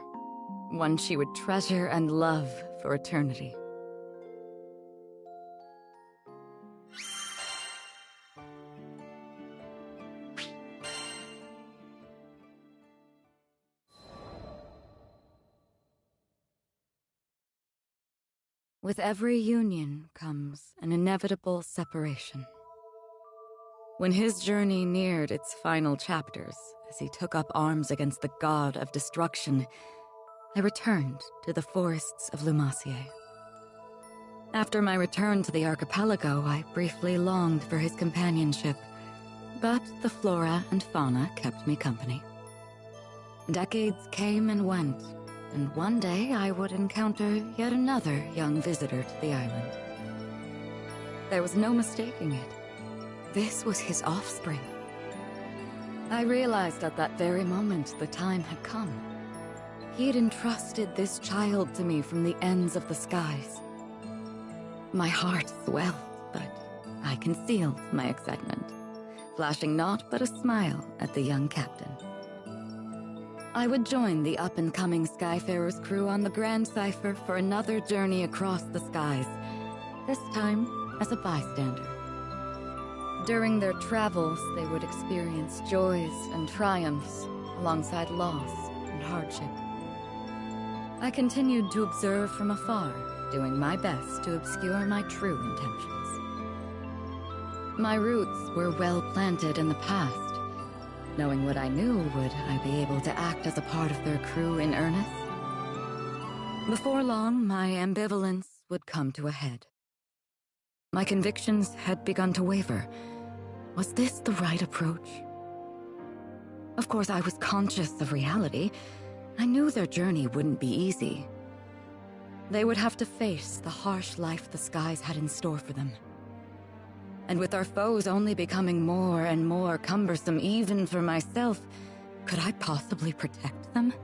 one she would treasure and love for eternity. With every union comes an inevitable separation. When his journey neared its final chapters, as he took up arms against the god of destruction, I returned to the forests of Lumacier. After my return to the archipelago, I briefly longed for his companionship, but the flora and fauna kept me company. Decades came and went, and one day I would encounter yet another young visitor to the island. There was no mistaking it. This was his offspring. I realized at that very moment the time had come. He had entrusted this child to me from the ends of the skies. My heart swelled, but I concealed my excitement, flashing naught but a smile at the young captain. I would join the up-and-coming Skyfarers crew on the Grand Cipher for another journey across the skies, this time as a bystander. During their travels, they would experience joys and triumphs, alongside loss and hardship. I continued to observe from afar, doing my best to obscure my true intentions. My roots were well planted in the past. Knowing what I knew, would I be able to act as a part of their crew in earnest? Before long, my ambivalence would come to a head. My convictions had begun to waver. Was this the right approach? Of course, I was conscious of reality. I knew their journey wouldn't be easy. They would have to face the harsh life the skies had in store for them. and with our foes only becoming more and more cumbersome even for myself, could I possibly protect them?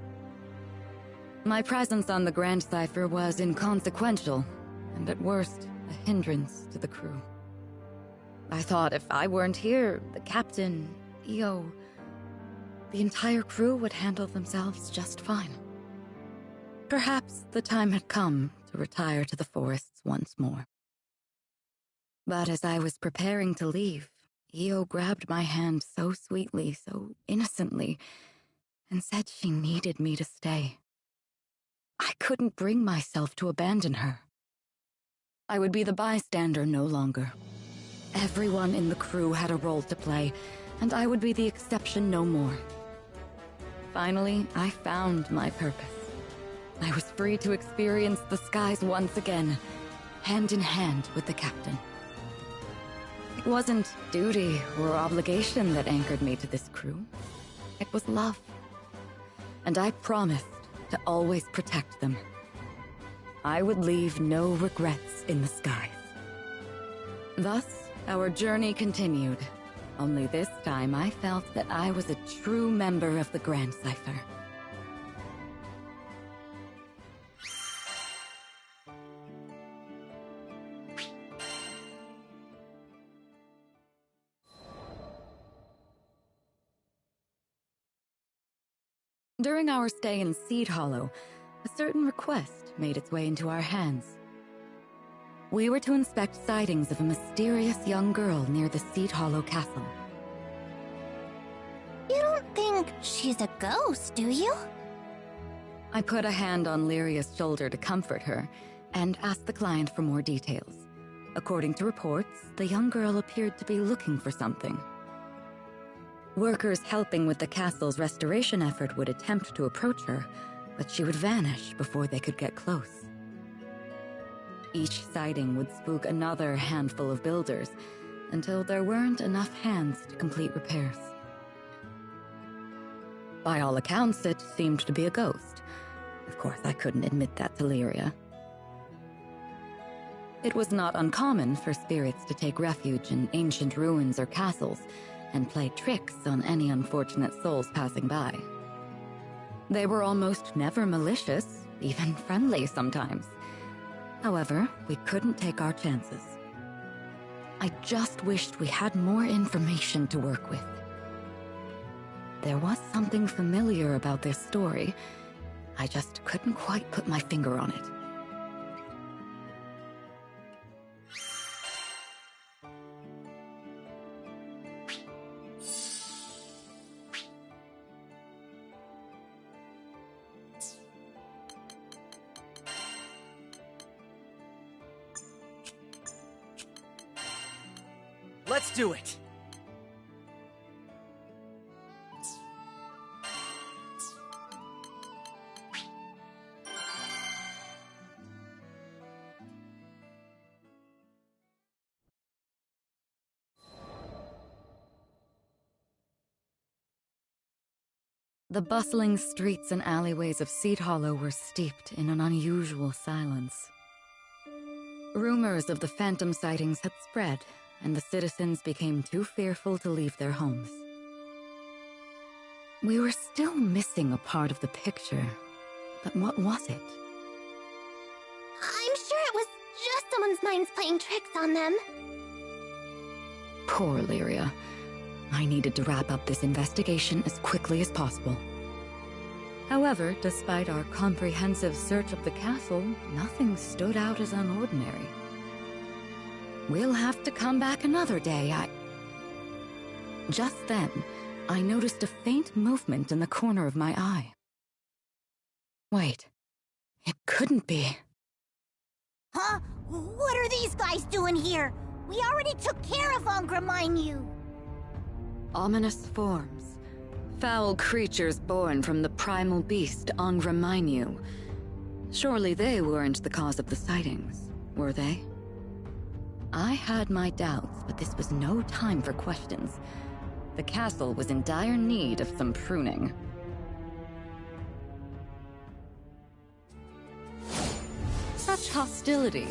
My presence on the Grand Cipher was inconsequential, and at worst, a hindrance to the crew. I thought if I weren't here, the captain, EO, the entire crew would handle themselves just fine. Perhaps the time had come to retire to the forests once more. But as I was preparing to leave, EO grabbed my hand so sweetly, so innocently, and said she needed me to stay. I couldn't bring myself to abandon her. I would be the bystander no longer. Everyone in the crew had a role to play, and I would be the exception no more. Finally, I found my purpose. I was free to experience the skies once again, hand in hand with the captain. It wasn't duty or obligation that anchored me to this crew. It was love. And I promised to always protect them. I would leave no regrets in the skies. Thus, our journey continued, only this time I felt that I was a true member of the Grand Cipher. During our stay in Seed Hollow, a certain request made its way into our hands. We were to inspect sightings of a mysterious young girl near the Seed Hollow castle. You don't think she's a ghost, do you? I put a hand on Lyria's shoulder to comfort her, and asked the client for more details. According to reports, the young girl appeared to be looking for something. Workers helping with the castle's restoration effort would attempt to approach her, but she would vanish before they could get close. Each sighting would spook another handful of builders, until there weren't enough hands to complete repairs. By all accounts, it seemed to be a ghost. Of course, I couldn't admit that to Lyria. It was not uncommon for spirits to take refuge in ancient ruins or castles, and play tricks on any unfortunate souls passing by. They were almost never malicious, even friendly sometimes. However, we couldn't take our chances. I just wished we had more information to work with. There was something familiar about this story. I just couldn't quite put my finger on it. Let's do it! The bustling streets and alleyways of Seed Hollow were steeped in an unusual silence. Rumors of the phantom sightings had spread, and the citizens became too fearful to leave their homes. We were still missing a part of the picture, but what was it? I'm sure it was just someone's minds playing tricks on them. Poor Lyria. I needed to wrap up this investigation as quickly as possible. However, despite our comprehensive search of the castle, nothing stood out as unordinary. We'll have to come back another day. Just then, I noticed a faint movement in the corner of my eye. Wait, it couldn't be. Huh? What are these guys doing here? We already took care of Granblue. Ominous forms. Foul creatures born from the primal beast Granblue. Surely they weren't the cause of the sightings, were they? I had my doubts, but this was no time for questions. The castle was in dire need of some pruning. Such hostility.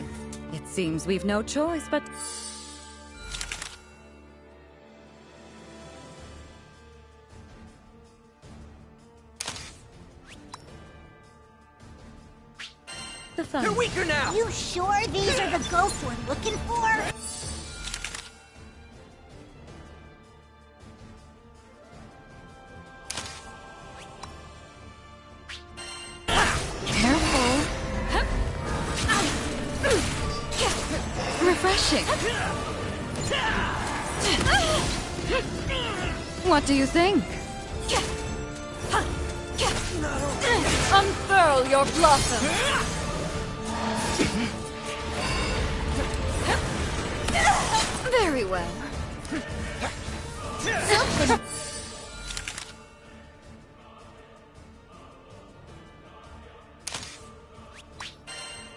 It seems we've no choice but... the fun. You're weaker now! You sure these are the ghosts we're looking for? Careful. Refreshing. What do you think? Unfurl your blossom. Very well.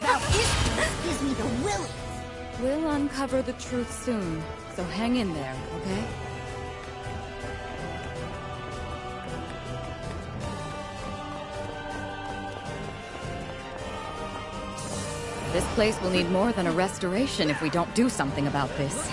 Now this gives me the willies. We'll uncover the truth soon, so hang in there, okay? This place will need more than a restoration if we don't do something about this.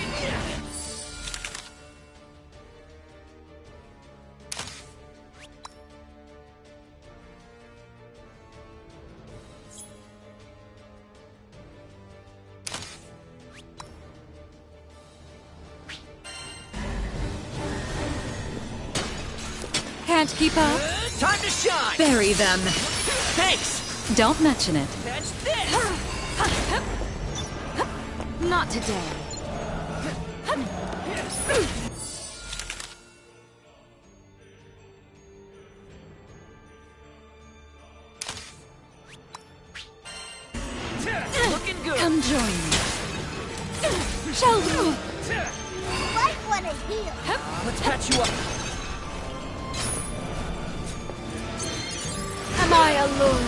Can't keep up? Time to shine! Bury them. Thanks! Don't mention it. Catch this! Not today. Looking good! Come join me. Shall we? You might want to heal. Let's catch you up! Am I alone?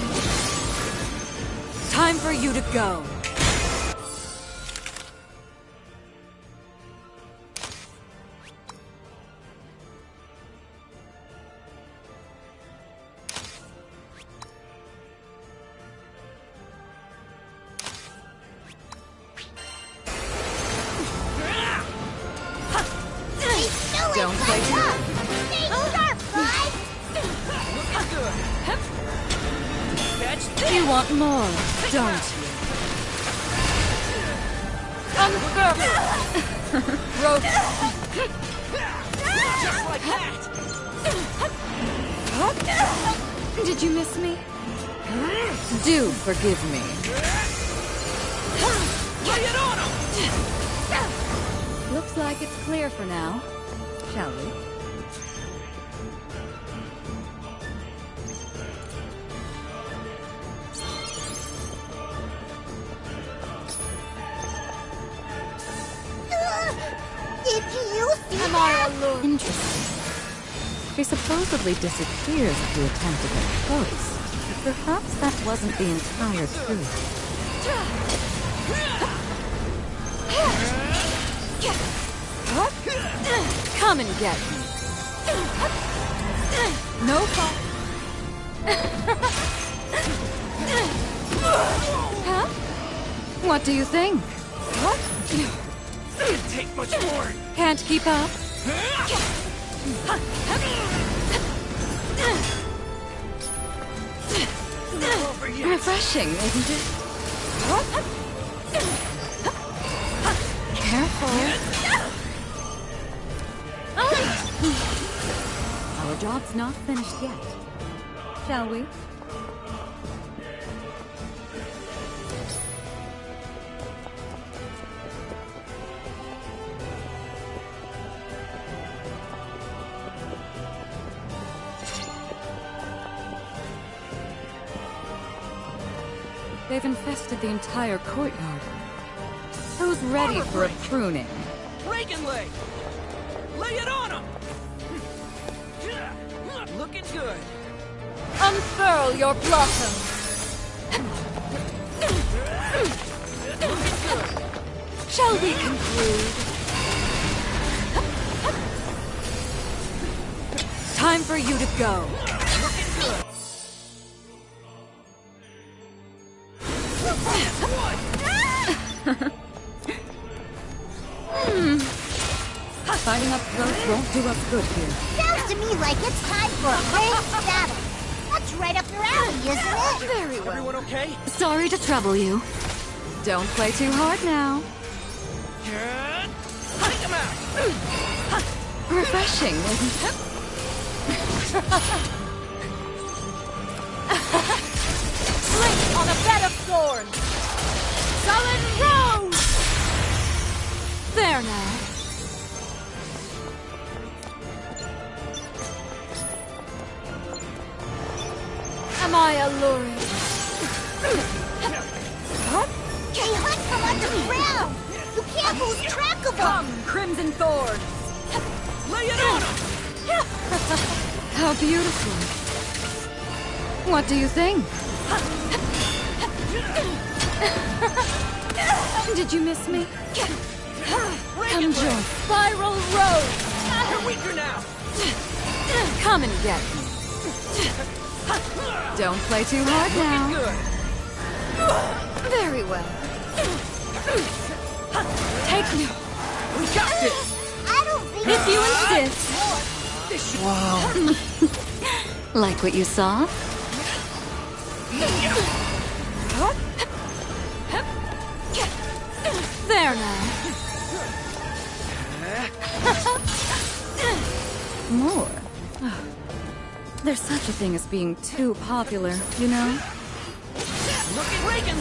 Time for you to go. Don't play Stay sharp, guys. Looking good! Catch this! You want more, don't you? Unfurl! Rope. Just like that! Did you miss me? Do forgive me. Lay it on him! Looks like it's clear for now. Shall we? Did you see Am that? I alone? Interesting. She supposedly disappears if you attempt to get close. But perhaps that wasn't the entire truth. Come and get me. No fault. Huh? What do you think? What? Didn't take much more! Can't keep up? Not over yet! Refreshing, isn't it? Careful. Our job's not finished yet. Shall we? They've infested the entire courtyard. Who's ready for a pruning? Reagan leg! Lay it on him! Looking good! Unfurl your blossom! Looking good! Shall we conclude? Time for you to go. Looking good! Fighting up close won't do us good here. Sounds to me like it's time for a ranked battle. Let's right up your alley, isn't it? Very well. Everyone okay? Sorry to trouble you. Don't play too hard now. Take him out! Refreshing, isn't it? Link on a bed of thorns! Sullen Rose! There now. Am I alluring? They hunt from underground! You can't lose track of them! Come, Crimson Thorn! Lay it on him! How beautiful. What do you think? Did you miss me? Come join. Spiral Road! You're weaker now! Come and get me. Don't play too hard now. Good! Very well. Take me. We got this! I don't think If you insist. Wow. Like what you saw? There now. More. There's such a thing as being too popular, you know? Look at Reagan!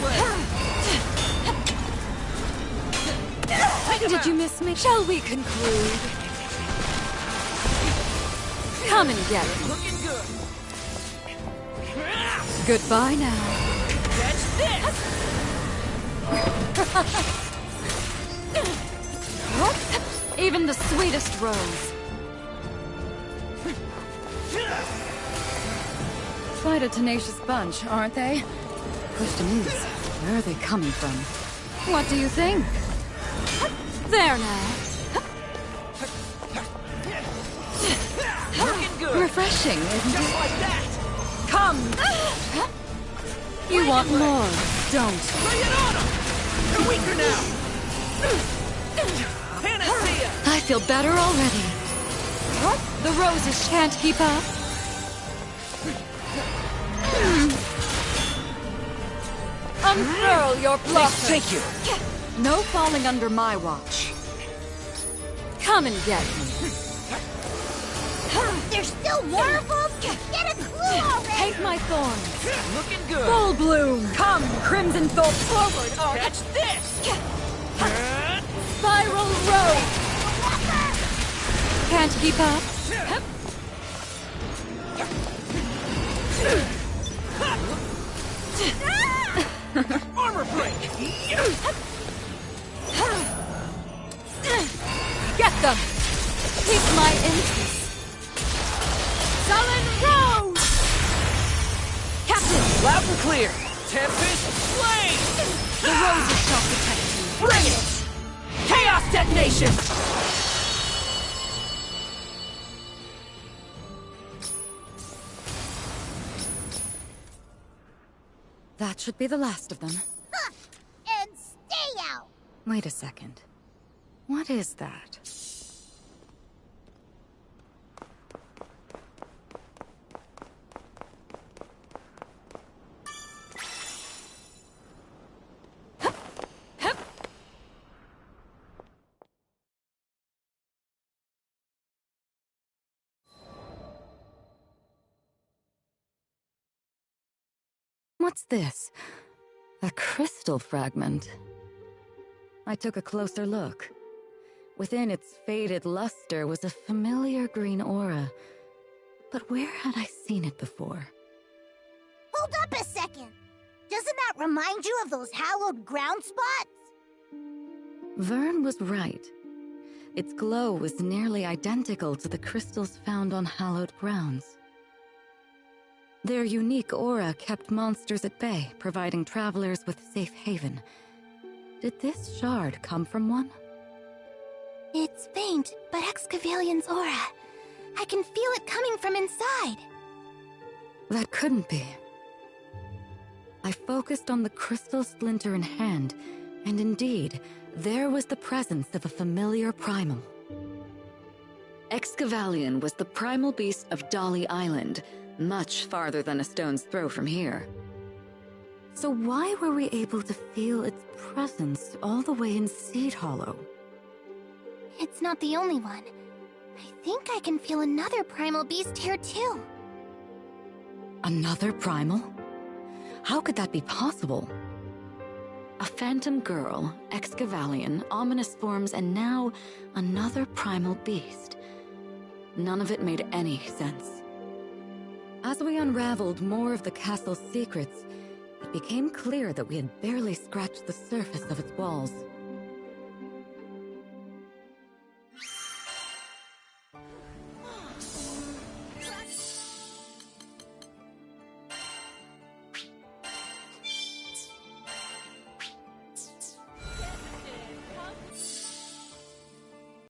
Did you miss me? Shall we conclude? Come and get it. Looking good! Goodbye now. Catch this! Even the sweetest rose. Quite a tenacious bunch, aren't they? Push to move. Where are they coming from? What do you think? There now. Looking good! Refreshing, isn't Just it? like that! Come! You want more, don't you? Lay it on him! You're weaker now! Panacea! I feel better already. The roses can't keep up. Unfurl your blossom. Thank you! No falling under my watch. Come and get me. There's still more of them? Get a clue already! Take my thorns. Looking good! Full bloom. Come, Crimson Thorn. Forward, Arc. Catch this! Spiral Road. Can't keep up. Armor break! Get them. Keep my interest. Sullen Rose. Captain, Loud and clear! Tempest Flame! the roses shall protect you. Bring it! Chaos detonation! That should be the last of them. Huh. And stay out! Wait a second. What is that? What's this? A crystal fragment. I took a closer look. Within its faded luster was a familiar green aura. But where had I seen it before? Hold up a second! Doesn't that remind you of those hallowed ground spots? Vern was right. Its glow was nearly identical to the crystals found on hallowed grounds. Their unique aura kept monsters at bay, providing travelers with safe haven. Did this shard come from one? It's faint, but Excavalian's aura. I can feel it coming from inside. That couldn't be. I focused on the crystal splinter in hand, and indeed, there was the presence of a familiar primal. Excavalion was the primal beast of Dolly Island, Much farther than a stone's throw from here. So why were we able to feel its presence all the way in Seed Hollow? It's not the only one. I think I can feel another primal beast here too. Another primal? How could that be possible? A phantom girl, Excavalion, ominous forms, and now another primal beast. None of it made any sense. As we unraveled more of the castle's secrets, it became clear that we had barely scratched the surface of its walls.